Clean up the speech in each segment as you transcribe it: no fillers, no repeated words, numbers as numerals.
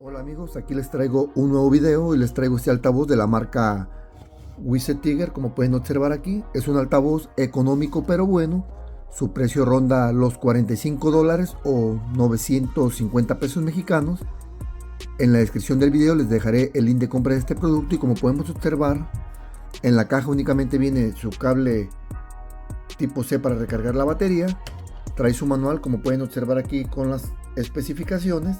Hola amigos, aquí les traigo un nuevo video y les traigo este altavoz de la marca Wise Tiger. Como pueden observar aquí, es un altavoz económico pero bueno. Su precio ronda los $45 o 950 pesos mexicanos. En la descripción del video les dejaré el link de compra de este producto y como podemos observar, en la caja únicamente viene su cable tipo C para recargar la batería. Trae su manual, como pueden observar aquí, con las especificaciones.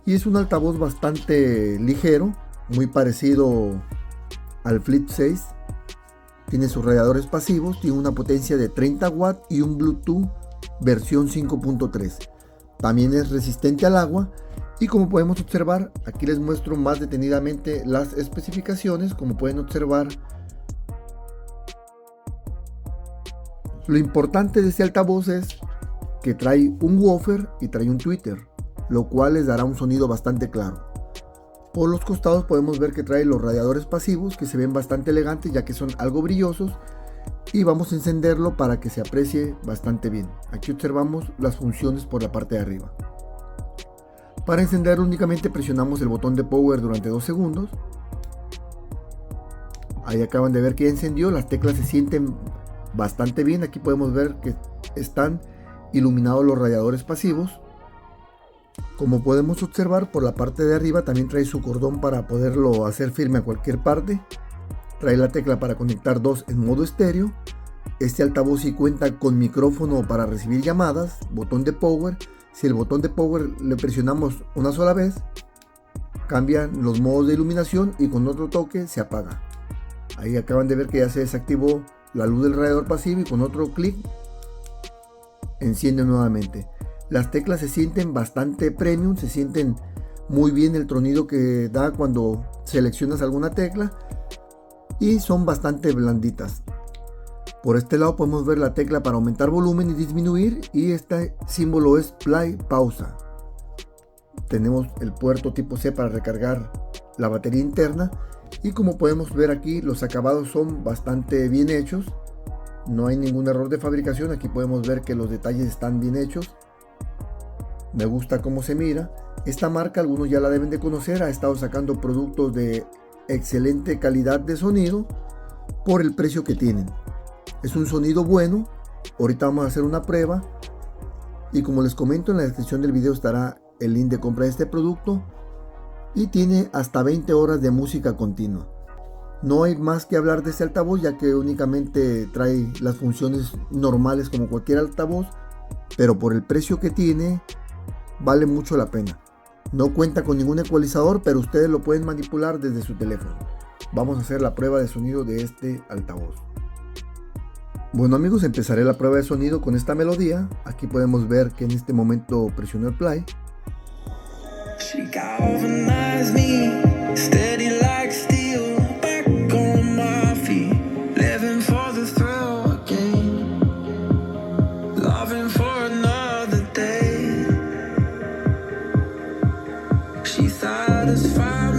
Y es un altavoz bastante ligero, muy parecido al Flip 6. Tiene sus radiadores pasivos, tiene una potencia de 30 watts y un Bluetooth versión 5.3. También es resistente al agua y como podemos observar, aquí les muestro más detenidamente las especificaciones. Como pueden observar, lo importante de este altavoz es que trae un woofer y trae un tweeter, lo cual les dará un sonido bastante claro. Por los costados podemos ver que trae los radiadores pasivos, que se ven bastante elegantes ya que son algo brillosos, y vamos a encenderlo para que se aprecie bastante bien. Aquí observamos las funciones por la parte de arriba. Para encenderlo únicamente presionamos el botón de power durante 2 segundos. Ahí acaban de ver que ya encendió, las teclas se sienten bastante bien. Aquí podemos ver que están iluminados los radiadores pasivos. Como podemos observar, por la parte de arriba también trae su cordón para poderlo hacer firme a cualquier parte. Trae la tecla para conectar dos en modo estéreo. Este altavoz sí cuenta con micrófono para recibir llamadas, botón de power. Si el botón de power le presionamos una sola vez, cambian los modos de iluminación y con otro toque se apaga. Ahí acaban de ver que ya se desactivó la luz del radiador pasivo y con otro clic enciende nuevamente. Las teclas se sienten bastante premium, se sienten muy bien el tronido que da cuando seleccionas alguna tecla y son bastante blanditas. Por este lado podemos ver la tecla para aumentar volumen y disminuir, y este símbolo es play, pausa. Tenemos el puerto tipo C para recargar la batería interna y como podemos ver aquí, los acabados son bastante bien hechos. No hay ningún error de fabricación. Aquí podemos ver que los detalles están bien hechos. Me gusta cómo se mira. Esta marca algunos ya la deben de conocer, ha estado sacando productos de excelente calidad de sonido por el precio que tienen. Es un sonido bueno. Ahorita vamos a hacer una prueba y como les comento, en la descripción del video estará el link de compra de este producto y tiene hasta 20 horas de música continua. No hay más que hablar de este altavoz ya que únicamente trae las funciones normales como cualquier altavoz, pero por el precio que tiene vale mucho la pena. No cuenta con ningún ecualizador, pero ustedes lo pueden manipular desde su teléfono. Vamos a hacer la prueba de sonido de este altavoz. Bueno amigos, empezaré la prueba de sonido con esta melodía. Aquí podemos ver que en este momento presiono el play. She satisfied